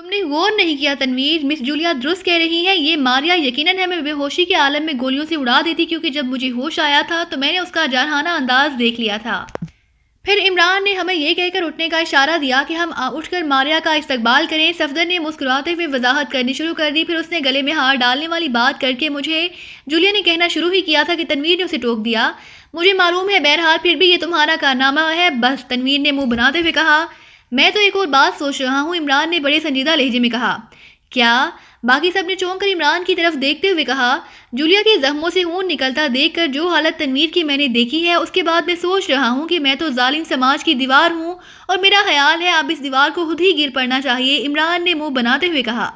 تم نے غور نہیں کیا تنویر، مس جولیا درست کہہ رہی ہیں، یہ ماریا یقیناً ہمیں بے ہوشی کے عالم میں گولیوں سے اڑا دیتی، کیونکہ جب مجھے ہوش آیا تھا تو میں نے اس کا جارحانہ انداز دیکھ لیا تھا۔ پھر عمران نے ہمیں یہ کہہ کر اٹھنے کا اشارہ دیا کہ ہم اٹھ کر ماریا کا استقبال کریں۔ صفدر نے مسکراتے ہوئے وضاحت کرنی شروع کر دی، پھر اس نے گلے میں ہار ڈالنے والی بات کر کے مجھے جولیا نے کہنا شروع ہی کیا تھا کہ تنویر نے اسے ٹوک دیا۔ مجھے معلوم ہے، بہرحال پھر بھی یہ تمہارا کارنامہ ہے بس، تنویر نے منہ بناتے ہوئے کہا۔ میں تو ایک اور بات سوچ رہا ہوں، عمران نے بڑے سنجیدہ لہجے میں کہا۔ کیا؟ باقی سب نے چونک کر عمران کی طرف دیکھتے ہوئے کہا۔ جولیا کے زخموں سے خون نکلتا دیکھ کر جو حالت تنویر کی میں نے دیکھی ہے، اس کے بعد میں سوچ رہا ہوں کہ میں تو ظالم سماج کی دیوار ہوں، اور میرا خیال ہے اب اس دیوار کو خود ہی گر پڑنا چاہیے، عمران نے منہ بناتے ہوئے کہا۔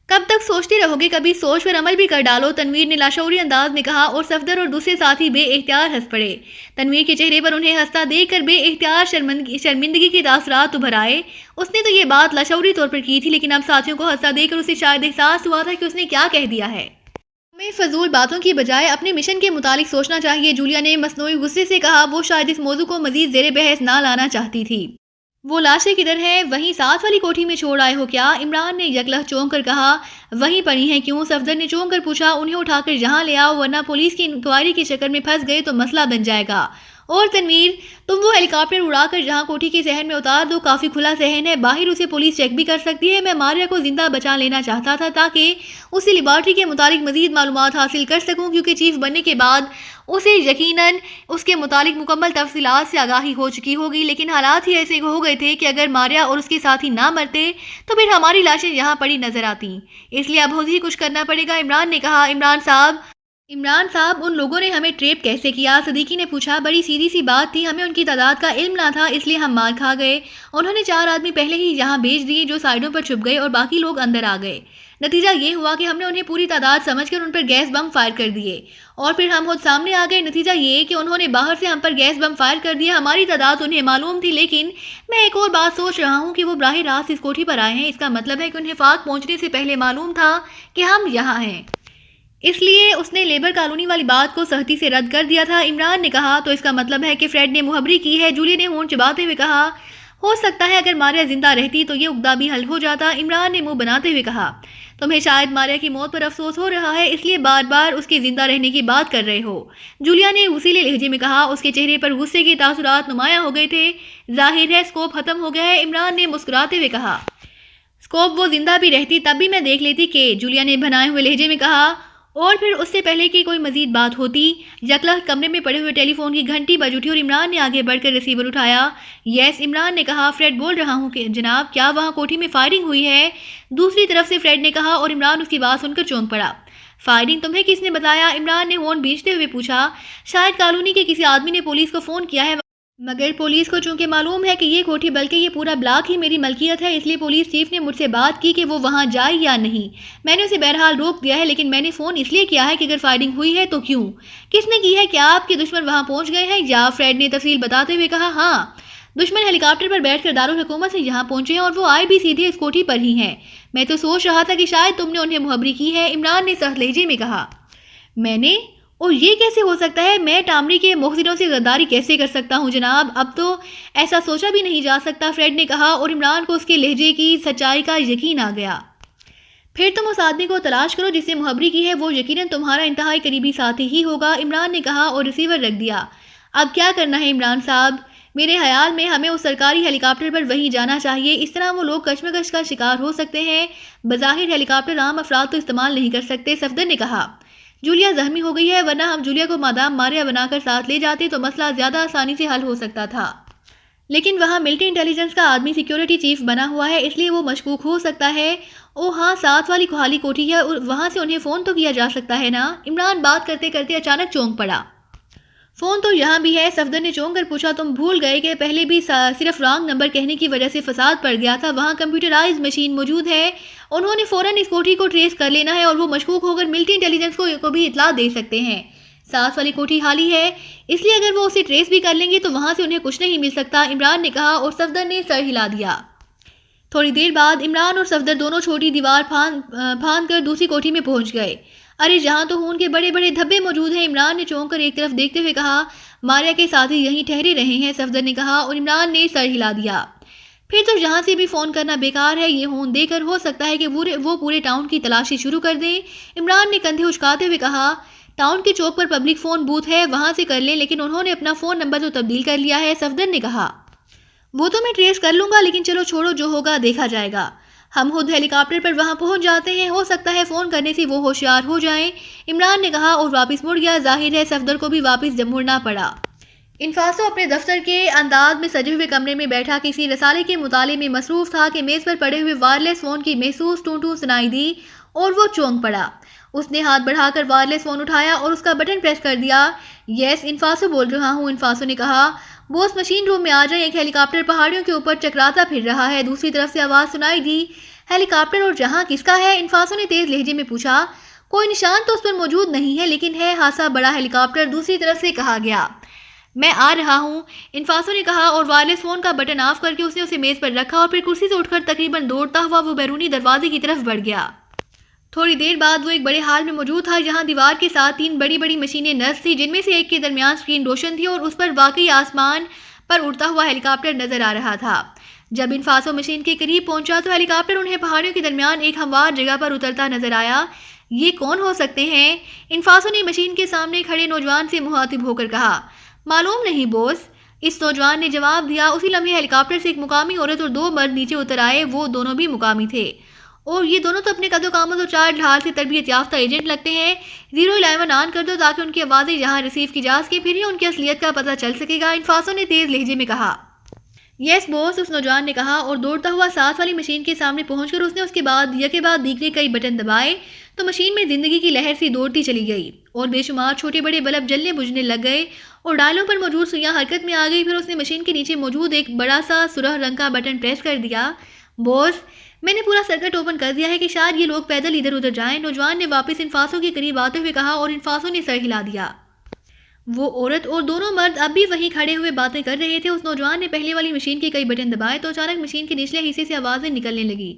کب تک سوچتے رہو گے، کبھی سوچ پر عمل بھی کر ڈالو، تنویر نے لاشعوری انداز میں کہا، اور صفدر اور دوسرے ساتھی بے اختیار ہنس پڑے۔ تنویر کے چہرے پر انہیں ہنستا دیکھ کر بے اختیار شرمندگی کے تاثرات ابھر آئے۔ اس نے تو یہ بات لاشعوری طور پر کی تھی، لیکن اب ساتھیوں کو ہنستا دیکھ کر اسے شاید احساس ہوا تھا کہ اس نے کیا کہہ دیا ہے۔ ہمیں فضول باتوں کی بجائے اپنے مشن کے متعلق سوچنا چاہیے، جولیا نے مصنوعی غصے سے کہا۔ وہ شاید اس موضوع کو مزید زیر بحث نہ لانا چاہتی تھی۔ وہ لاشیں کدھر ہیں؟ وہیں ساتھ والی کوٹھی میں چھوڑ آئے ہو کیا؟ عمران نے یکلخ چونک کر کہا۔ وہیں پڑی ہیں کیوں؟ صفدر نے چونک کر پوچھا۔ انہیں اٹھا کر یہاں لے آؤ، ورنہ پولیس کی انکوائری کے چکر میں پھنس گئے تو مسئلہ بن جائے گا۔ اور تنویر، تم وہ ہیلی کاپٹر اڑا کر یہاں کوٹھی کے صحن میں اتار دو، کافی کھلا صحن ہے، باہر اسے پولیس چیک بھی کر سکتی ہے۔ میں ماریا کو زندہ بچا لینا چاہتا تھا تاکہ اسے لیبارٹری کے متعلق مزید معلومات حاصل کر سکوں، کیونکہ چیف بننے کے بعد اسے یقیناً اس کے متعلق مکمل تفصیلات سے آگاہی ہو چکی ہوگی، لیکن حالات ہی ایسے ہو گئے تھے کہ اگر ماریا اور اس کے ساتھی نہ مرتے تو پھر ہماری لاشیں یہاں پڑی نظر آتی، اس لیے اب خود ہی کچھ کرنا پڑے گا، عمران نے کہا۔ عمران صاحب، ان لوگوں نے ہمیں ٹریپ کیسے کیا؟ صدیقی نے پوچھا۔ بڑی سیدھی سی بات تھی، ہمیں ان کی تعداد کا علم نہ تھا، اس لیے ہم مار کھا گئے۔ انہوں نے 4 آدمی پہلے ہی یہاں بھیج دیے جو سائیڈوں پر چھپ گئے، اور باقی لوگ اندر آ گئے۔ نتیجہ یہ ہوا کہ ہم نے انہیں پوری تعداد سمجھ کر ان پر گیس بم فائر کر دیے، اور پھر ہم خود سامنے آ گئے۔ نتیجہ یہ کہ انہوں نے باہر سے ہم پر گیس بم فائر کر دیا۔ ہماری تعداد انہیں معلوم تھی، لیکن میں ایک اور بات سوچ رہا ہوں کہ وہ براہ راست اس کوٹھی پر آئے ہیں، اس کا مطلب ہے کہ انہیں فاق پہنچنے سے پہلے معلوم تھا کہ ہم یہاں ہیں، اس لیے اس نے لیبر کالونی والی بات کو سختی سے رد کر دیا تھا، عمران نے کہا۔ تو اس کا مطلب ہے کہ فریڈ نے مخبری کی ہے، جولیا نے ہونٹ چباتے ہوئے کہا۔ ہو سکتا ہے اگر ماریا زندہ رہتی تو یہ عقدہ بھی حل ہو جاتا، عمران نے منہ بناتے ہوئے کہا۔ تمہیں شاید ماریا کی موت پر افسوس ہو رہا ہے، اس لیے بار بار اس کے زندہ رہنے کی بات کر رہے ہو، جولیا نے غصیلے لہجے میں کہا۔ اس کے چہرے پر غصے کے تاثرات نمایاں ہو گئے تھے۔ ظاہر ہے اسکوپ ختم ہو گیا ہے، عمران نے مسکراتے ہوئے کہا۔ اسکوپ وہ زندہ بھی رہتی تب بھی میں دیکھ لیتی کہ، جولیا نے بھنائے ہوئے لہجے میں کہا۔ اور پھر اس سے پہلے کہ کوئی مزید بات ہوتی، یکلخ کمرے میں پڑے ہوئے ٹیلی فون کی گھنٹی بج اٹھی اور عمران نے آگے بڑھ کر ریسیور اٹھایا۔ یس، عمران نے کہا۔ فریڈ بول رہا ہوں کہ جناب، کیا وہاں کوٹھی میں فائرنگ ہوئی ہے؟ دوسری طرف سے فریڈ نے کہا، اور عمران اس کی بات سن کر چونک پڑا۔ فائرنگ تمہیں کس نے بتایا؟ عمران نے ہونٹ بھینچتے ہوئے پوچھا۔ شاید کالونی کے کسی آدمی نے پولیس کو فون کیا ہے، مگر پولیس کو چونکہ معلوم ہے کہ یہ کوٹھی بلکہ یہ پورا بلاک ہی میری ملکیت ہے، اس لیے پولیس چیف نے مجھ سے بات کی کہ وہ وہاں جائے یا نہیں۔ میں نے اسے بہرحال روک دیا ہے، لیکن میں نے فون اس لیے کیا ہے کہ اگر فائرنگ ہوئی ہے تو کیوں، کس نے کی ہے، کیا آپ کے دشمن وہاں پہنچ گئے ہیں یا؟ فریڈ نے تفصیل بتاتے ہوئے کہا۔ ہاں، دشمن ہیلی کاپٹر پر بیٹھ کر دارالحکومت سے یہاں پہنچے ہیں، اور وہ آئے بھی سیدھے اس کوٹھی پر ہی ہیں۔ میں تو سوچ رہا تھا کہ شاید تم نے انہیں مخبری کی ہے، عمران نے سخت لہجے میں کہا۔ میں نے؟ اور یہ کیسے ہو سکتا ہے؟ میں ٹامری کے مخزنوں سے غداری کیسے کر سکتا ہوں جناب؟ اب تو ایسا سوچا بھی نہیں جا سکتا، فریڈ نے کہا، اور عمران کو اس کے لہجے کی سچائی کا یقین آ گیا۔ پھر تم اس آدمی کو تلاش کرو جس سے مخبری کی ہے، وہ یقیناً تمہارا انتہائی قریبی ساتھی ہی ہوگا، عمران نے کہا اور ریسیور رکھ دیا۔ اب کیا کرنا ہے عمران صاحب؟ میرے خیال میں ہمیں اس سرکاری ہیلی کاپٹر پر وہیں جانا چاہیے، اس طرح وہ لوگ کشمکش کا شکار ہو سکتے ہیں۔ بظاہر ہیلی کاپٹر عام افراد تو استعمال نہیں کر سکتے، صفدر نے کہا۔ جولیا زخمی ہو گئی ہے، ورنہ ہم جولیا کو مادام ماریا بنا کر ساتھ لے جاتے تو مسئلہ زیادہ آسانی سے حل ہو سکتا تھا، لیکن وہاں ملٹری انٹیلیجنس کا آدمی سیکیورٹی چیف بنا ہوا ہے، اس لیے وہ مشکوک ہو سکتا ہے۔ او ہاں، ساتھ والی خالی کوٹھی ہے، وہاں سے انہیں فون تو کیا جا سکتا ہے نا؟ عمران بات کرتے کرتے اچانک چونک پڑا۔ فون تو یہاں بھی ہے، صفدر نے چونک کر پوچھا۔ تم بھول گئے کہ پہلے بھی صرف رانگ نمبر کہنے کی وجہ سے فساد پڑ گیا تھا، وہاں کمپیوٹرائز مشین موجود ہے، انہوں نے فوراً اس کوٹھی کو ٹریس کر لینا ہے، اور وہ مشکوک ہو کر ملٹری انٹیلیجنس کو بھی اطلاع دے سکتے ہیں۔ ساتھ والی کوٹھی خالی ہے، اس لیے اگر وہ اسے ٹریس بھی کر لیں گے تو وہاں سے انہیں کچھ نہیں مل سکتا، عمران نے کہا، اور صفدر نے سر ہلا دیا۔ تھوڑی دیر بعد عمران اور صفدر دونوں چھوٹی دیوار پھاند کر دوسری کوٹھی میں پہنچ گئے۔ ارے جہاں تو خون کے بڑے بڑے دھبے موجود ہیں، عمران نے چونک کر ایک طرف دیکھتے ہوئے کہا۔ ماریا کے ساتھی یہیں ٹھہرے رہے ہیں، صفدر نے کہا، اور عمران نے سر ہلا دیا۔ پھر تو جہاں سے بھی فون کرنا بیکار ہے، یہ ہون دے کر ہو سکتا ہے کہ وہ پورے ٹاؤن کی تلاشی شروع کر دیں۔ عمران نے کندھے اچکاتے ہوئے کہا، ٹاؤن کے چوک پر پبلک فون بوتھ ہے، وہاں سے کر لیں، لیکن انہوں نے اپنا فون نمبر تو تبدیل کر لیا ہے۔ صفدر نے کہا، وہ تو میں ٹریس کر لوں گا، لیکن چلو چھوڑو، جو ہوگا دیکھا جائے گا۔ ہم خود ہیلی کاپٹر پر وہاں پہنچ جاتے ہیں، ہو سکتا ہے فون کرنے سے وہ ہوشیار ہو جائیں، عمران نے کہا اور واپس مڑ گیا۔ ظاہر ہے صفدر کو بھی واپس جب مڑنا پڑا۔ انفاسو اپنے دفتر کے انداز میں سجے ہوئے کمرے میں بیٹھا کسی رسالے کے مطالعے میں مصروف تھا کہ میز پر پڑے ہوئے وائرلیس فون کی محسوس ٹوں ٹوں سنائی دی اور وہ چونک پڑا۔ اس نے ہاتھ بڑھا کر وائرلیس فون اٹھایا اور اس کا بٹن پریس کر دیا۔ یس، انفاسو بول رہا ہوں، انفاسو نے کہا۔ بوس مشین روم میں آ جائیں، ایک ہیلی کاپٹر پہاڑیوں کے اوپر چکراتا پھر رہا ہے۔ دوسری طرف سے آواز سنائی دی، ہیلی کاپٹر اور جہاں کس کا ہے؟ انفاسو نے تیز لہجے میں پوچھا۔ کوئی نشان تو اس پر موجود نہیں ہے، لیکن ہے خاصا بڑا ہیلی کاپٹر، دوسری طرف سے کہا گیا۔ میں آ رہا ہوں، انفاسو نے کہا اور وائرلیس فون کا بٹن آف کر کے اس نے اسے میز پر رکھا اور پھر کرسی سے اٹھ کر تقریباً دوڑتا ہوا وہ بیرونی دروازے کی طرف بڑھ گیا۔ تھوڑی دیر بعد وہ ایک بڑے ہال میں موجود تھا جہاں دیوار کے ساتھ 3 بڑی بڑی مشینیں نصب تھیں، جن میں سے ایک کے درمیان اسکرین روشن تھی اور اس پر واقعی آسمان پر اڑتا ہوا ہیلی کاپٹر نظر آ رہا تھا۔ جب انفاسو مشین کے قریب پہنچا تو ہیلی کاپٹر انہیں پہاڑیوں کے درمیان ایک ہموار جگہ پر اترتا نظر آیا۔ یہ کون ہو سکتے ہیں؟ انفاسو نے مشین کے سامنے کھڑے نوجوان سے مخاطب ہو کر کہا۔ معلوم نہیں بوس، اس نوجوان نے جواب دیا۔ اسی لمحے ہیلی کاپٹر سے ایک مقامی عورت اور 2 مرد نیچے اتر آئے۔ وہ دونوں بھی مقامی تھے اور یہ دونوں تو اپنے قد و قامت اور چال ڈھال سے تربیت یافتہ ایجنٹ لگتے ہیں۔ 011 آن کر دو تاکہ ان کی آوازیں یہاں ریسیو کی جا سکے، پھر ہی ان کی اصلیت کا پتہ چل سکے گا، انفاسو نے تیز لہجے میں کہا۔ یس بوس، اس نوجوان نے کہا اور دوڑتا ہوا ساتھ والی مشین کے سامنے پہنچ کر اس نے اس کے بعد یکے بعد دیگرے کئی بٹن دبائے تو مشین میں زندگی کی لہر سی دوڑتی چلی گئی اور بے شمار چھوٹے بڑے بلب جلنے بجھنے لگ گئے اور ڈائلوں پر موجود سوئیاں حرکت میں آ گئی۔ پھر اس نے مشین کے نیچے موجود ایک بڑا سا سرخ رنگ کا بٹن پریس کر دیا۔ بوس، میں نے پورا سرکٹ اوپن کر دیا ہے کہ شاید یہ لوگ پیدل ادھر ادھر جائیں، نوجوان نے واپس انفاسو کے قریب آتے ہوئے کہا اور انفاسو نے سر ہلا دیا۔ وہ عورت اور دونوں مرد اب بھی وہیں کھڑے ہوئے باتیں کر رہے تھے۔ اس نوجوان نے پہلے والی مشین کے کئی بٹن دبائے تو اچانک مشین کے نچلے حصے سے آوازیں نکلنے لگی۔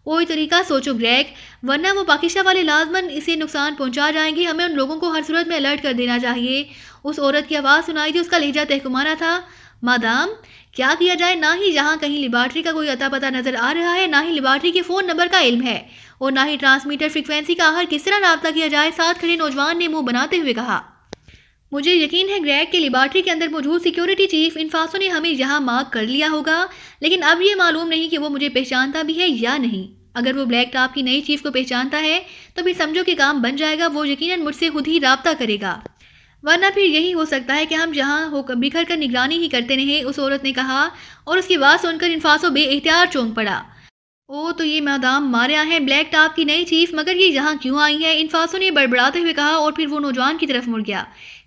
کوئی طریقہ سوچو گریگ، ورنہ وہ پاکستان والے لازماً اسے نقصان پہنچا جائیں گے، ہمیں ان لوگوں کو ہر صورت میں الرٹ کر دینا چاہیے۔ اس عورت کی آواز سنائی تھی، اس کا لہجہ تحکمانہ تھا۔ مادام، کیا کیا جائے؟ نہ ہی جہاں کہیں لیبارٹری کا کوئی اتا پتہ نظر آ رہا ہے، نہ ہی لیبارٹری کے فون نمبر کا علم ہے اور نہ ہی ٹرانسمیٹر فریکوینسی کا آخر کس طرح رابطہ کیا جائے، ساتھ کھڑے نوجوان نے منہ بناتے ہوئے کہا۔ مجھے یقین ہے گریگ کہ لیبارٹری کے اندر موجود سیکیورٹی چیف انفاسو نے ہمیں یہاں مارک کر لیا ہوگا، لیکن اب یہ معلوم نہیں کہ وہ مجھے پہچانتا بھی ہے یا نہیں۔ اگر وہ بلیک ٹاپ کی نئی چیف کو پہچانتا ہے تو پھر سمجھو کہ کام بن جائے گا، وہ یقیناً مجھ سے خود ہی رابطہ کرے گا، ورنہ پھر یہی ہو سکتا ہے کہ ہم جہاں ہو بکھر کر نگرانی ہی کرتے رہیں، اس عورت نے کہا اور اس کی بات سن کر انفاسو بے اختیار چونک پڑا۔ او تو یہ مادام ماریا ہیں، بلیک ٹاپ کی نئی چیف، مگر یہ یہاں کیوں آئی ہے؟ انفاسو نے بڑبڑاتے ہوئے کہا اور پھر وہ نوجوان کی طرف مڑ گیا۔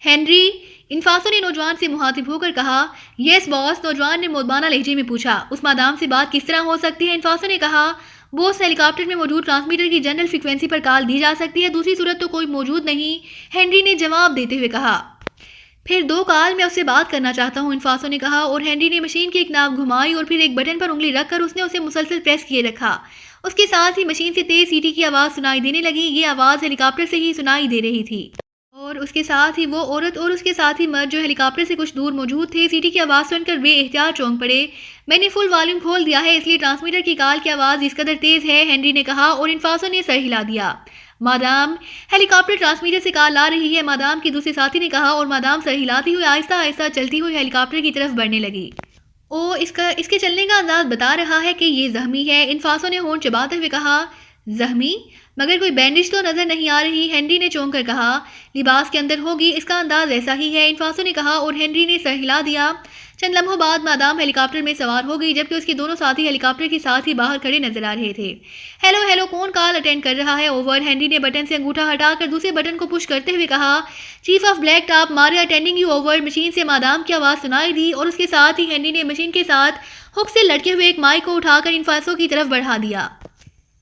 ہنری، انفاسو نے نوجوان سے مخاطب ہو کر کہا۔ یس باس، نوجوان نے مودبانہ لہجے میں پوچھا۔ اس مادام سے بات کس طرح ہو سکتی ہے؟ انفاسو نے کہا۔ بوس، ہیلی کاپٹر میں موجود ٹرانسمیٹر کی جنرل فریکوینسی پر کال دی جا سکتی ہے، دوسری صورت تو کوئی موجود نہیں، ہنری نے جواب دیتے ہوئے کہا۔ پھر 2 کال میں اس سے بات کرنا چاہتا ہوں، انفاسو نے کہا اور ہنری نے مشین کی ایک ناک گھمائی اور پھر ایک بٹن پر انگلی رکھ کر اس نے اسے مسلسل پریس کیے رکھا۔ اس کے ساتھ ہی مشین سے تیز سیٹی کی آواز سنائی دینے لگی۔ یہ آواز ہیلی کاپٹر سے ہی سنائی دے رہی تھی اور اس کے ساتھ ہی وہ عورت اور اس کے ساتھ ہی مرد جو ہیلی کاپٹر سے کچھ دور موجود تھے سیٹی کی آواز سن کر بے اختیار چونک پڑے۔ میں نے فل والیوم کھول دیا ہے، اس لیے ٹرانسمیٹر کی کال کی آواز اس قدر تیز ہے، ہنری نے کہا اور انفاسو نے سر ہلا دیا۔ مادام، ہیلی کاپٹر ٹرانسمیٹر سے کال آ رہی ہے، مادام کی دوسرے ساتھی نے کہا اور مادام سر ہلاتی ہوئی آہستہ آہستہ چلتی ہوئی ہیلی کاپٹر کی طرف بڑھنے لگی۔ اس کے چلنے کا انداز بتا رہا ہے کہ یہ زخمی ہے، انفاسو نے ہونٹ چباتے ہوئے کہا۔ زخمی؟ مگر کوئی بینڈیج تو نظر نہیں آ رہی، ہنری نے چونک کر کہا۔ لباس کے اندر ہوگی، اس کا انداز ایسا ہی ہے، انفاسو نے کہا اور ہنری نے سر ہلا دیا۔ چند لمحوں بعد مادام ہیلی کاپٹر میں سوار ہو گئی جبکہ اس کے دونوں ساتھی ہیلی کاپٹر کے ساتھ ہی باہر کھڑے نظر آ رہے تھے۔ ہیلو، کون کال اٹینڈ کر رہا ہے؟ اوور، ہنری نے بٹن سے انگوٹھا ہٹا کر دوسرے بٹن کو پش کرتے ہوئے کہا۔ Chief of black top, Maria attending you, over. Machine سے مادام کی آواز سنائی دی اور اس کے ساتھ ہی ہنری نے مشین کے ساتھ ہک سے لٹکے ہوئے ایک مائک کو اٹھا کر انفاسو کی طرف بڑھا دیا۔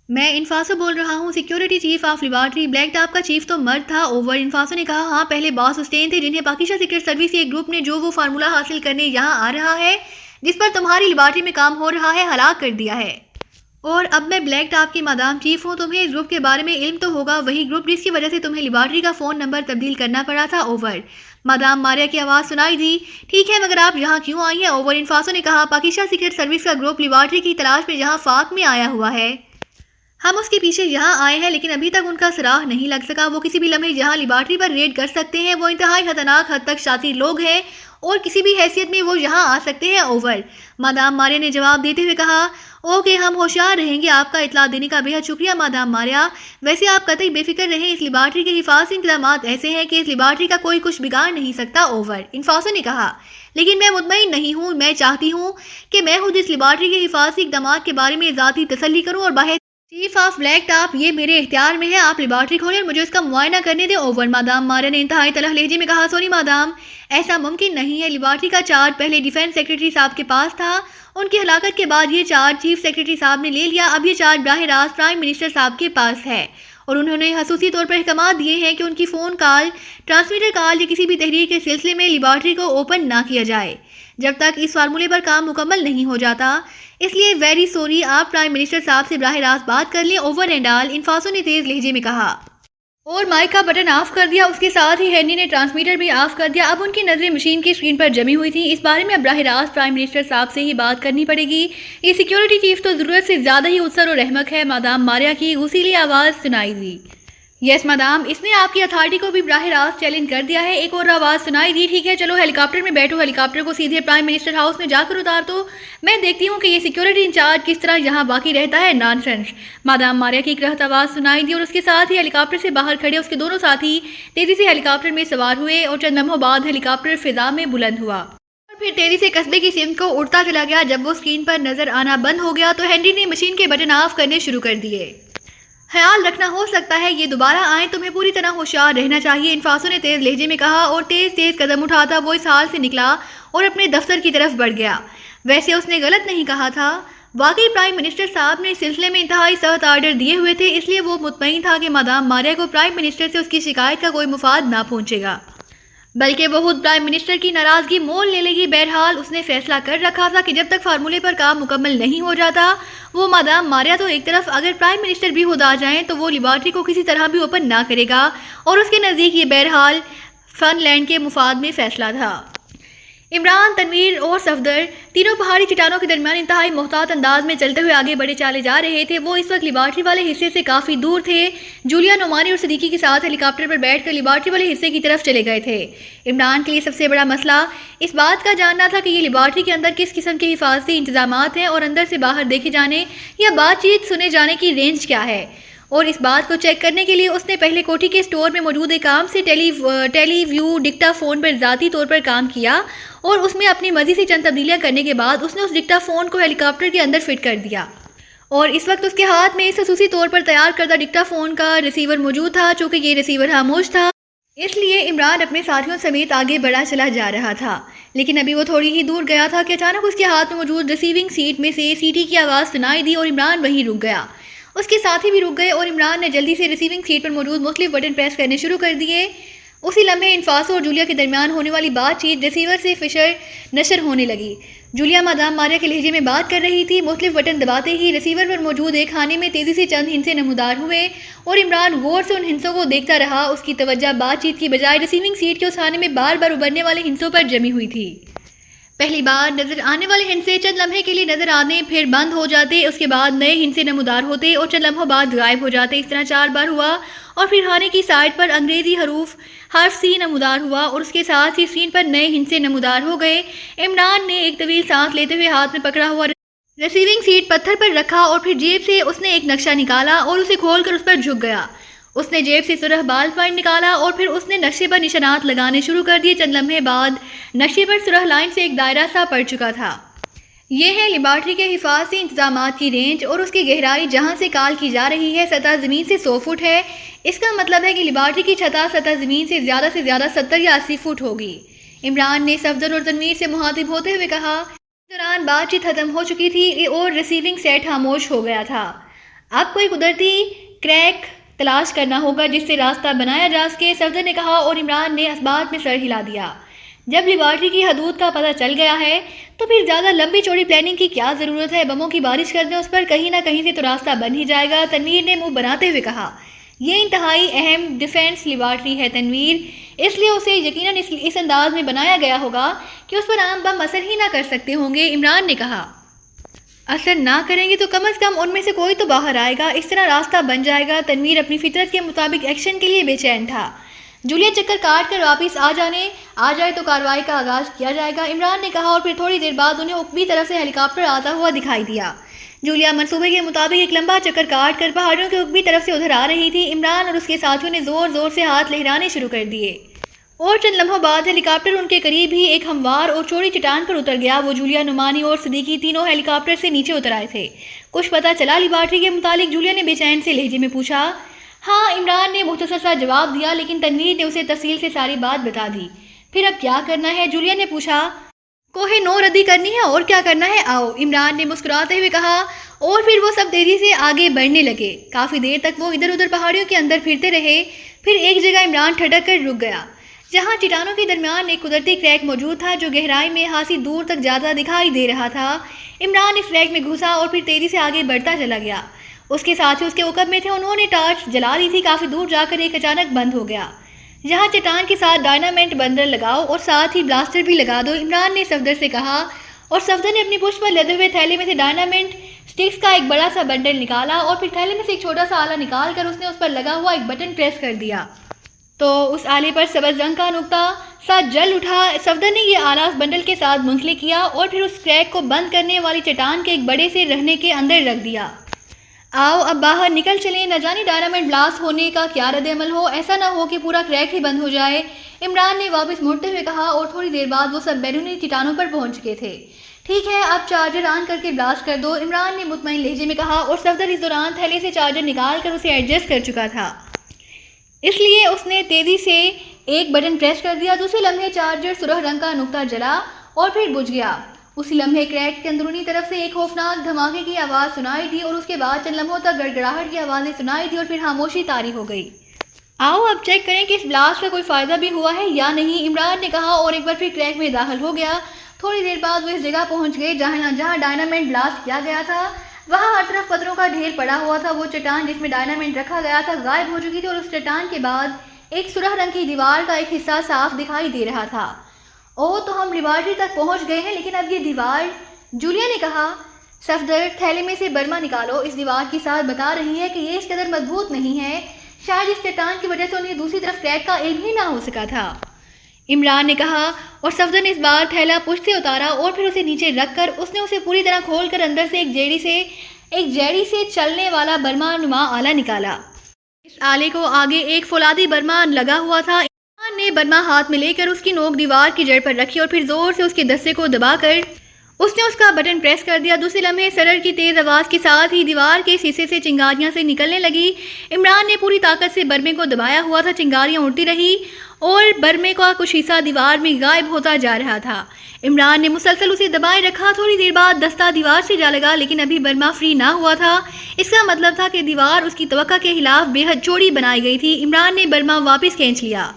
میں انفاسو بول رہا ہوں، security chief of laboratory. Black top کا چیف تو مرد تھا، اوور۔ انفاسو نے کہا۔ ہاں، پہلے باس حسین تھے جنہیں پاکستان سیکرٹ سروس کے ایک گروپ نے جو وہ فارمولہ حاصل کرنے یہاں آ رہا ہے جس پر تمہاری لیبارٹری میں کام ہو رہا ہے، ہلاک کر دیا ہے۔ اور اب میں بلیک ٹاپ کی مادام چیف ہوں، تمہیں اس گروپ کے بارے میں علم تو ہوگا، وہی گروپ جس کی وجہ سے تمہیں لیبارٹری کا فون نمبر تبدیل کرنا پڑا تھا، اوور۔ مادام ماریا کی آواز سنائی دی۔ ٹھیک ہے، مگر آپ یہاں کیوں آئی ہیں؟ اوور انفاسو نے کہا، پاکستان سیکرٹ سروس کا گروپ لیبارٹری کی تلاش میں یہاں فاق میں آیا ہوا ہے۔ ہم اس کے پیچھے یہاں آئے ہیں، لیکن ابھی تک ان کا سراغ نہیں لگ سکا۔ وہ کسی بھی لمحے یہاں لیبارٹری پر ریڈ کر سکتے ہیں۔ وہ انتہائی خطرناک حد تک شاطر لوگ ہیں اور کسی بھی حیثیت میں وہ یہاں آ سکتے ہیں۔ اوور مادام ماریا نے جواب دیتے ہوئے کہا، اوکے، ہم ہوشیار رہیں گے۔ آپ کا اطلاع دینے کا بے حد شکریہ مادام ماریا۔ ویسے آپ قطعی بے فکر رہیں، اس لیبارٹری کے حفاظتی انتظامات ایسے ہیں کہ اس لیبارٹری کا کوئی کچھ بگاڑ نہیں سکتا۔ اوور انفاسو نے کہا، لیکن میں مطمئن نہیں ہوں۔ میں چاہتی ہوں کہ میں خود اس لیبارٹری کے حفاظتی اقدامات کے بارے میں ذاتی تسلی کروں اور باہر چیف آف بلیک ٹاپ، یہ میرے اختیار میں ہے۔ آپ لیبارٹری کھولیں اور مجھے اس کا معائنہ کرنے دیں۔ اوور مادام ماریا نے انتہائی تلخ لہجے میں کہا، سوری مادام، ایسا ممکن نہیں ہے۔ لیبارٹری کا چارج پہلے ڈیفنس سیکرٹری صاحب کے پاس تھا، ان کی ہلاکت کے بعد یہ چارج چیف سیکرٹری صاحب نے لے لیا۔ اب یہ چارج براہ راست پرائم منسٹر صاحب کے پاس ہے اور انہوں نے خصوصی طور پر احکامات دیے ہیں کہ ان کی فون کال، ٹرانسمیٹر کال یا کسی بھی تحریر کے سلسلے میں لیبارٹری کو اوپن نہ کیا جائے جب تک اس فارمولے پر کام مکمل نہیں ہو جاتا۔ اس لیے ویری سوری، آپ پرائم منسٹر صاحب سے براہ راست بات کر لیں۔ اوور اینڈ آل، انفاسو نے تیز لہجے میں کہا اور مائک کا بٹن آف کر دیا۔ اس کے ساتھ ہی ہینری نے ٹرانسمیٹر بھی آف کر دیا۔ اب ان کی نظریں مشین کی اسکرین پر جمی ہوئی تھیں۔ اس بارے میں اب براہ راست پرائم منسٹر صاحب سے ہی بات کرنی پڑے گی۔ یہ سیکیورٹی چیف تو ضرورت سے زیادہ ہی اتسر اور احمق ہے۔ مادام ماریا کی غصیلی آواز سنائی دی۔ یس مادام، اس نے آپ کی اتھارٹی کو بھی براہ راست چیلنج کر دیا ہے۔ ایک اور آواز سنائی دی، ٹھیک ہے، چلو ہیلی کاپٹر میں بیٹھو، ہیلی کاپٹر کو سیدھے پرائم منسٹر ہاؤس میں جا کر اتار دو۔ میں دیکھتی ہوں کہ یہ سیکیورٹی انچارج کس طرح یہاں باقی رہتا ہے۔ نان سینس، مادام ماریا کی اکرہت آواز سنائی دی اور اس کے ساتھ ہی ہیلی کاپٹر سے باہر کھڑے اس کے دونوں ساتھی تیزی سے ہیلی کاپٹر میں سوار ہوئے اور چند لمحوں بعد ہیلی کاپٹر فضا میں بلند ہوا اور پھر تیزی سے قصبے کی سمت کو اڑتا چلا گیا۔ جب وہ اسکرین پر نظر آنا بند ہو گیا تو ہینری نے مشین کے بٹن آف کرنے شروع کر دیے۔ خیال رکھنا، ہو سکتا ہے یہ دوبارہ آئیں، تمہیں پوری طرح ہوشیار رہنا چاہیے، انفاسو نے تیز لہجے میں کہا اور تیز تیز قدم اٹھاتا وہ اس حال سے نکلا اور اپنے دفتر کی طرف بڑھ گیا۔ ویسے اس نے غلط نہیں کہا تھا، واقعی پرائم منسٹر صاحب نے اس سلسلے میں انتہائی سخت آرڈر دیے ہوئے تھے، اس لیے وہ مطمئن تھا کہ مادام ماریا کو پرائم منسٹر سے اس کی شکایت کا کوئی مفاد نہ پہنچے گا، بلکہ وہ خود پرائم منسٹر کی ناراضگی مول لے لے گی۔ بہرحال اس نے فیصلہ کر رکھا تھا کہ جب تک فارمولے پر کام مکمل نہیں ہو جاتا، وہ مادام ماریا تو ایک طرف، اگر پرائم منسٹر بھی خود آ جائیں تو وہ لیبارٹری کو کسی طرح بھی اوپن نہ کرے گا، اور اس کے نزدیک یہ بہرحال فن لینڈ کے مفاد میں فیصلہ تھا۔ عمران، تنویر اور صفدر تینوں پہاڑی چٹانوں کے درمیان انتہائی محتاط انداز میں چلتے ہوئے آگے بڑھے چالے جا رہے تھے۔ وہ اس وقت لیبارٹری والے حصے سے کافی دور تھے۔ جولیا، نعمانی اور صدیقی کے ساتھ ہیلی کاپٹر پر بیٹھ کر لیبارٹری والے حصے کی طرف چلے گئے تھے۔ عمران کے لیے سب سے بڑا مسئلہ اس بات کا جاننا تھا کہ یہ لیبارٹری کے اندر کس قسم کے حفاظتی انتظامات ہیں اور اندر سے باہر دیکھے جانے یا بات چیت سنے جانے کی رینج کیا ہے، اور اس بات کو چیک کرنے کے لیے اس نے پہلے کوٹھی کے اسٹور میں موجود ایک عام سے ٹیلی ویو ڈکٹا فون پر ذاتی طور پر کام کیا اور اس میں اپنی مرضی سے چند تبدیلیاں کرنے کے بعد اس نے اس ڈکٹا فون کو ہیلی کاپٹر کے اندر فٹ کر دیا، اور اس وقت اس کے ہاتھ میں اس خصوصی طور پر تیار کردہ ڈکٹا فون کا ریسیور موجود تھا۔ چونکہ یہ ریسیور خاموش تھا، اس لیے عمران اپنے ساتھیوں سمیت آگے بڑھا چلا جا رہا تھا، لیکن ابھی وہ تھوڑی ہی دور گیا تھا کہ اچانک اس کے ہاتھ میں موجود ریسیونگ سیٹ میں سے سیٹی کی آواز سنائی دی اور عمران وہیں رک گیا۔ اس کے ساتھی بھی رک گئے اور عمران نے جلدی سے ریسیونگ سیٹ پر موجود مختلف بٹن پریس کرنے شروع کر دیے۔ اسی لمحے انفاسو اور جولیا کے درمیان ہونے والی بات چیت ریسیور سے فشر نشر ہونے لگی۔ جولیا مادام ماریا کے لہجے میں بات کر رہی تھی۔ مختلف بٹن دباتے ہی ریسیور پر موجود ایک خانے میں تیزی سے چند ہندسے نمودار ہوئے اور عمران غور سے ان ہندسوں کو دیکھتا رہا۔ اس کی توجہ بات چیت کی بجائے ریسیونگ سیٹ کے اس خانے میں بار بار ابھرنے والے ہندسوں پر جمی ہوئی تھی۔ پہلی بار نظر آنے والے ہندسے چند لمحے کے لیے نظر آنے پھر بند ہو جاتے، اس کے بعد نئے ہندسے نمودار ہوتے اور چند لمحوں بعد غائب ہو جاتے۔ اس طرح 4 بار ہوا اور پھر خانے کی سائڈ پر انگریزی حرف سی نمودار ہوا اور اس کے ساتھ ہی اسکرین پر نئے ہندسے نمودار ہو گئے۔ عمران نے ایک طویل سانس لیتے ہوئے ہاتھ میں پکڑا ہوا ریسیونگ سیٹ پتھر پر رکھا اور پھر جیب سے اس نے ایک نقشہ نکالا اور اسے کھول کر اس پر جھک گیا۔ اس نے جیب سے سرخ بال پوائنٹ نکالا اور پھر اس نے نقشے پر نشانات لگانے شروع کر دیے۔ چند لمحے بعد نقشے پر سرخ لائن سے ایک دائرہ سا پڑ چکا تھا۔ یہ ہے لیبارٹری کے حفاظتی انتظامات کی رینج اور اس کی گہرائی جہاں سے کال کی جا رہی ہے سطح زمین سے 100 فٹ ہے۔ اس کا مطلب ہے کہ لیبارٹری کی سطح زمین سے زیادہ 70 یا 80 فٹ ہوگی۔ عمران نے صفدر اور تنویر سے مخاطب ہوتے ہوئے کہا۔ اس دوران بات چیت ختم ہو چکی تھی اور ریسیونگ سیٹ خاموش ہو گیا تھا۔ اب کوئی قدرتی کریک تلاش کرنا ہوگا جس سے راستہ بنایا جا سکے، صفدر نے کہا اور عمران نے اسبات میں سر ہلا دیا۔ جب لیبارٹری کی حدود کا پتہ چل گیا ہے تو پھر زیادہ لمبی چوڑی پلاننگ کی کیا ضرورت ہے؟ بموں کی بارش کر دیں اس پر، کہیں نہ کہیں سے تو راستہ بن ہی جائے گا، تنویر نے منہ بناتے ہوئے کہا۔ یہ انتہائی اہم ڈیفنس لیبارٹری ہے تنویر، اس لیے اسے یقیناً اس انداز میں بنایا گیا ہوگا کہ اس پر عام بم اثر ہی نہ کر سکتے ہوں گے۔ عمران نے کہا اثر نہ کریں گے تو کم از کم ان میں سے کوئی تو باہر آئے گا، اس طرح راستہ بن جائے گا۔ تنویر اپنی فطرت کے مطابق ایکشن کے لیے بے چین تھا۔ جولیا چکر کاٹ کر واپس آ جائے تو کارروائی کا آغاز کیا جائے گا، عمران نے کہا، اور پھر تھوڑی دیر بعد انہیں عقبی طرف سے ہیلی کاپٹر آتا ہوا دکھائی دیا۔ جولیا منصوبے کے مطابق ایک لمبا چکر کاٹ کر پہاڑیوں کے عقبی طرف سے ادھر آ رہی تھی۔ عمران اور اس کے ساتھیوں نے زور زور سے ہاتھ لہرانے شروع کر دیے اور چند لمحوں بعد ہیلی کاپٹر ان کے قریب ہی ایک ہموار اور چوڑی چٹان پر اتر گیا۔ وہ، جولیا، نعمانی اور صدیقی تینوں ہیلی کاپٹر سے نیچے اتر آئے تھے۔ کچھ پتہ چلا لیبارٹری کے متعلق؟ جولیا نے بے چین سے لہجے میں پوچھا۔ ہاں، عمران نے مختصر سا جواب دیا، لیکن تنویر نے اسے تفصیل سے ساری بات بتا دی۔ پھر اب کیا کرنا ہے؟ جولیا نے پوچھا۔ کوہ نو ردی کرنی ہے، اور کیا کرنا ہے؟ آؤ، عمران نے مسکراتے ہوئے کہا، اور پھر وہ سب تیزی سے آگے بڑھنے لگے۔ کافی دیر تک وہ ادھر ادھر پہاڑیوں کے اندر پھرتے رہے، پھر ایک جگہ عمران ٹھٹک کر رک گیا، جہاں چٹانوں کے درمیان ایک قدرتی کریک موجود تھا جو گہرائی میں خاصی دور تک جاتا دکھائی دے رہا تھا۔ عمران اس کریک میں گھسا اور پھر تیزی سے آگے بڑھتا چلا گیا۔ اس کے ساتھی اس کے عقب میں تھے، انہوں نے ٹارچ جلا دی تھی۔ کافی دور جا کر ایک اچانک بند ہو گیا، جہاں چٹان کے ساتھ ڈائنامائٹ بندر لگاؤ اور ساتھ ہی بلاسٹر بھی لگا دو، عمران نے صفدر سے کہا، اور صفدر نے اپنی پشت پر لدے ہوئے تھیلے میں سے ڈائنامائٹ سٹکس کا ایک بڑا سا بنڈل نکالا اور پھر تھیلے میں سے ایک چھوٹا سا آلہ نکال کر اس نے اس پر لگا ہوا ایک بٹن پریس کر دیا تو اس آلے پر سبز رنگ کا نقطہ سا جل اٹھا۔ صفدر نے یہ آلہ اس بنڈل کے ساتھ منسلک کیا اور پھر اس کریک کو بند کرنے والی چٹان کے ایک بڑے سے رہنے کے اندر رکھ دیا۔ آؤ اب باہر نکل چلیں، نہ جانے ڈائنامائٹ بلاسٹ ہونے کا کیا رد عمل ہو، ایسا نہ ہو کہ پورا کریک ہی بند ہو جائے، عمران نے واپس مڑتے ہوئے کہا، اور تھوڑی دیر بعد وہ سب بیرونی چٹانوں پر پہنچ چکے تھے۔ ٹھیک ہے، اب چارجر آن کر کے بلاسٹ کر دو، عمران نے مطمئن لہجے میں کہا، اور صفدر اس دوران تھیلے سے چارجر نکال کر اسے ایڈجسٹ کر چکا تھا، اس لیے اس نے تیزی سے ایک بٹن پریس کر دیا۔ دوسرے لمحے چارجر سرخ رنگ کا نقطہ جلا اور پھر بجھ گیا۔ اسی لمحے کریک کے اندرونی طرف سے ایک خوفناک دھماکے کی آواز سنائی دی اور اس کے بعد چند لمحوں تک گڑگڑاہٹ کی آوازیں سنائی دی اور پھر خاموشی طاری ہو گئی۔ آؤ اب چیک کریں کہ اس بلاسٹ کا کوئی فائدہ بھی ہوا ہے یا نہیں، عمران نے کہا، اور ایک بار پھر کریک میں داخل ہو گیا۔ تھوڑی دیر بعد وہ اس جگہ پہنچ گئے جہاں ڈائنامائٹ بلاسٹ کیا گیا تھا۔ وہاں ہر طرف پتھروں کا ڈھیر پڑا ہوا تھا۔ وہ چٹان جس میں ڈائنامائٹ رکھا گیا تھا غائب ہو چکی تھی اور اس چٹان کے بعد ایک سرخ رنگ کی دیوار کا ایک حصہ صاف دکھائی دے رہا تھا۔ اوہ، تو ہم لیبارٹری تک پہنچ گئے ہیں، لیکن اب یہ دیوار، جولیا نے کہا۔ صفدر، تھیلے میں سے برما نکالو، اس دیوار کی ساتھ بتا رہی ہے کہ یہ اس قدر مضبوط نہیں ہے، شاید اس چٹان کی وجہ سے انہیں دوسری طرف کریک کا علم ہی نہ ہو سکا تھا، عمران نے کہا، اور صفدر نے اس بار تھیلا پشت سے اتارا اور پھر اسے نیچے رکھ کر اس نے اسے پوری طرح کھول کر اندر سے ایک جیڑی سے چلنے والا برما نما آلہ نکالا۔ اس آلے کو آگے ایک فولادی برما لگا ہوا تھا۔ عمران نے برما ہاتھ میں لے کر اس کی نوک دیوار کی جڑ پر رکھی اور پھر زور سے اس کے دستے کو دبا کر اس نے اس کا بٹن پریس کر دیا۔ دوسرے لمحے سرر کی تیز آواز کے ساتھ ہی دیوار کے حصے سے چنگاریاں سے نکلنے لگی۔ عمران نے پوری طاقت سے برمے کو دبایا ہوا تھا، چنگاریاں اڑتی رہی اور برمے کا کچھ حصہ دیوار میں غائب ہوتا جا رہا تھا۔ عمران نے مسلسل اسے دبائے رکھا۔ تھوڑی دیر بعد دستہ دیوار سے جا لگا، لیکن ابھی برما فری نہ ہوا تھا۔ اس کا مطلب تھا کہ دیوار اس کی توقع کے خلاف بے حد چوڑی بنائی گئی تھی۔ عمران نے برما واپس کھینچ لیا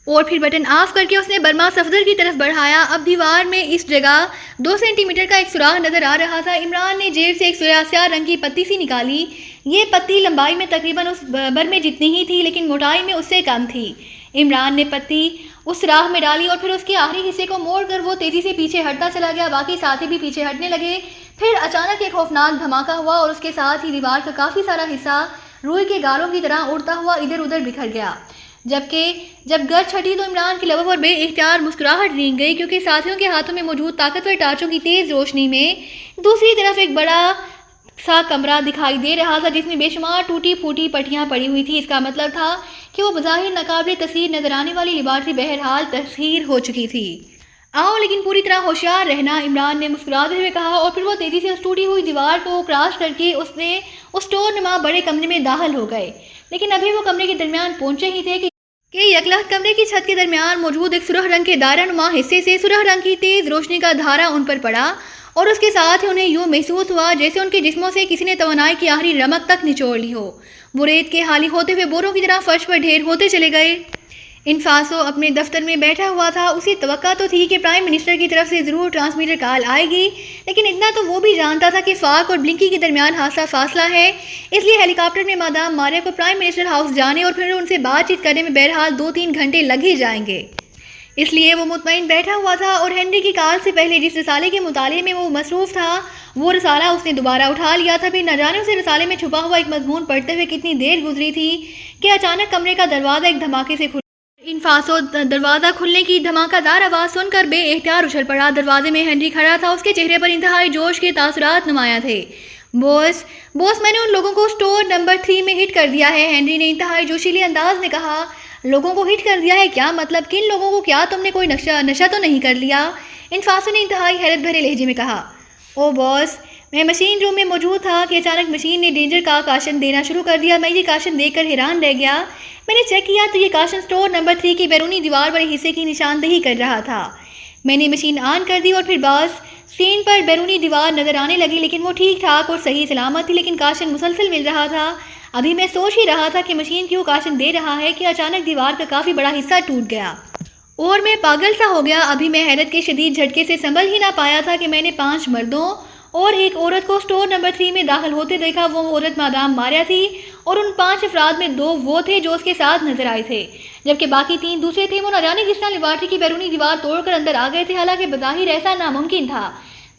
اور پھر بٹن آف کر کے اس نے برما صفدر کی طرف بڑھایا۔ اب دیوار میں اس جگہ 2 سینٹی میٹر کا ایک سوراخ نظر آ رہا تھا۔ عمران نے جیب سے ایک سیاہ رنگ کی پتی سی نکالی۔ یہ پتی لمبائی میں تقریباً اس برمے جتنی ہی تھی، لیکن موٹائی میں اس سے کم تھی۔ عمران نے پتی اس سوراخ میں ڈالی اور پھر اس کے آخری حصے کو موڑ کر وہ تیزی سے پیچھے ہٹتا چلا گیا۔ باقی ساتھی بھی پیچھے ہٹنے لگے۔ پھر اچانک ایک خوفناک دھماکہ ہوا اور اس کے ساتھ ہی دیوار کا کافی سارا حصہ روئی کے گالوں کی طرح اڑتا ہوا ادھر ادھر بکھر گیا۔ جب گرد چھٹی تو عمران کے لبوں پر بے اختیار مسکراہٹ رینگ گئی، کیونکہ ساتھیوں کے ہاتھوں میں موجود طاقتور ٹارچوں کی تیز روشنی میں دوسری طرف ایک بڑا سا کمرہ دکھائی دے رہا تھا جس میں بے شمار ٹوٹی پھوٹی پٹیاں پڑی ہوئی تھی۔ اس کا مطلب تھا کہ وہ بظاہر ناقابل تصویر نظر آنے والی لیبارٹری بہرحال تسخیر ہو چکی تھی۔ آؤ لیکن پوری طرح ہوشیار رہنا، عمران نے مسکراتے ہوئے کہا، اور پھر وہ تیزی سے اس ٹوٹی ہوئی دیوار کو کراس کر کے اس ٹور نما بڑے کمرے میں داخل ہو گئے۔ لیکن ابھی وہ کمرے کے درمیان پہنچے ہی تھے کہ یکلخت کمرے کی چھت کے درمیان موجود ایک سرخ رنگ کے دائرہ نما حصے سے سرخ رنگ کی تیز روشنی کا دھارا ان پر پڑا اور اس کے ساتھ ہی انہیں یوں محسوس ہوا جیسے ان کے جسموں سے کسی نے توانائی کی آخری رمق تک نچوڑ لی ہو۔ وہ ریت کے خالی ہوتے ہوئے بوروں کی طرح فرش پر ڈھیر ہوتے چلے گئے۔ انفاسو اپنے دفتر میں بیٹھا ہوا تھا۔ اسے توقع تو تھی کہ پرائم منسٹر کی طرف سے ضرور ٹرانسمیٹر کال آئے گی، لیکن اتنا تو وہ بھی جانتا تھا کہ فاک اور بلنکی کے درمیان خاصا فاصلہ ہے، اس لیے ہیلی کاپٹر میں مادام ماریا کو پرائم منسٹر ہاؤس جانے اور پھر ان سے بات چیت کرنے میں بہرحال 2-3 گھنٹے لگ ہی جائیں گے۔ اس لیے وہ مطمئن بیٹھا ہوا تھا اور ہنری کی کال سے پہلے جس رسالے کے مطالعے میں وہ مصروف تھا وہ رسالہ اس نے دوبارہ اٹھا لیا تھا۔ پھر نہ جانے اسے رسالے میں چھپا ہوا ایک مضمون پڑھتے ہوئے کتنی دیر گزری تھی کہ اچانک کمرے کا دروازہ ایک دھماکے سے کھلا۔ انفاسو دروازہ کھلنے کی دھماکہ دار آواز سن کر بے اختیار اچھل پڑا۔ دروازے میں ہنری کھڑا تھا، اس کے چہرے پر انتہائی جوش کے تاثرات نمایاں تھے۔ بوس میں نے ان لوگوں کو اسٹور نمبر 3 میں ہٹ کر دیا ہے، ہنری نے انتہائی جوشیلے انداز میں کہا۔ لوگوں کو ہٹ کر دیا ہے؟ کیا مطلب؟ کن لوگوں کو؟ کیا تم نے کوئی نشہ تو نہیں کر لیا؟ انفاسو نے انتہائی حیرت بھرے لہجے میں کہا۔ او باس، میں مشین روم میں موجود تھا کہ اچانک مشین نے ڈینجر کا کاشن دینا شروع کر دیا۔ میں یہ کاشن دیکھ کر حیران رہ گیا۔ میں نے چیک کیا تو یہ کاشن اسٹور نمبر 3 کی بیرونی دیوار والے حصے کی نشاندہی کر رہا تھا۔ میں نے مشین آن کر دی اور پھر باس اسکرین پر بیرونی دیوار نظر آنے لگی، لیکن وہ ٹھیک ٹھاک اور صحیح سلامت تھی، لیکن کاشن مسلسل مل رہا تھا۔ ابھی میں سوچ ہی رہا تھا کہ مشین کیوں کاشن دے رہا ہے کہ اچانک دیوار کا کافی بڑا حصہ ٹوٹ گیا اور میں پاگل سا ہو گیا۔ ابھی میں حیرت کے شدید جھٹکے سے سنبھل ہی نہ پایا تھا کہ میں نے 5 مردوں اور ایک عورت کو اسٹور نمبر 3 میں داخل ہوتے دیکھا۔ وہ عورت مادام ماریا تھی اور ان 5 افراد میں 2 وہ تھے جو اس کے ساتھ نظر آئے تھے، جبکہ باقی 3 دوسرے تھے۔ وہ نہ جانے کس طرح لیبارٹری کی بیرونی دیوار توڑ کر اندر آ گئے تھے، حالانکہ بظاہر ایسا ناممکن تھا۔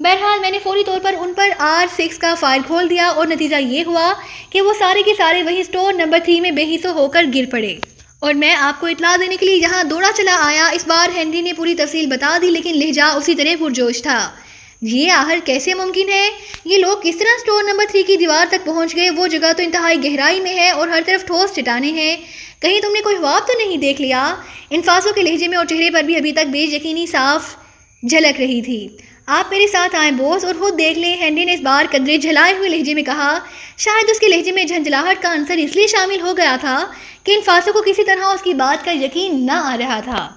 بہرحال میں نے فوری طور پر ان پر R6 کا فائل کھول دیا اور نتیجہ یہ ہوا کہ وہ سارے کے سارے وہی اسٹور نمبر 3 میں بے حس ہو کر گر پڑے۔ اور میں آپ کو اطلاع دینے کے لیے یہاں دوڑا چلا آیا۔ اس بار ہنری نے پوری تفصیل بتا دی، لیکن لہجہ اسی طرح پرجوش تھا۔ یہ آخر کیسے ممکن ہے؟ یہ لوگ کس طرح اسٹور نمبر 3 کی دیوار تک پہنچ گئے؟ وہ جگہ تو انتہائی گہرائی میں ہے اور ہر طرف ٹھوس چٹانیں ہیں۔ کہیں تم نے کوئی خواب تو نہیں دیکھ لیا؟ انفاسو کے لہجے میں اور چہرے پر بھی ابھی تک بے یقینی صاف جھلک رہی تھی۔ آپ میرے ساتھ آئیں بوس اور خود دیکھ لیں، ہنری نے اس بار قدرے جھلائے ہوئے لہجے میں کہا۔ شاید اس کے لہجے میں جھنجھلاہٹ کا عنصر اس لیے شامل ہو گیا تھا کہ انفاسو کو کسی طرح اس کی بات کا یقین نہ آ رہا تھا۔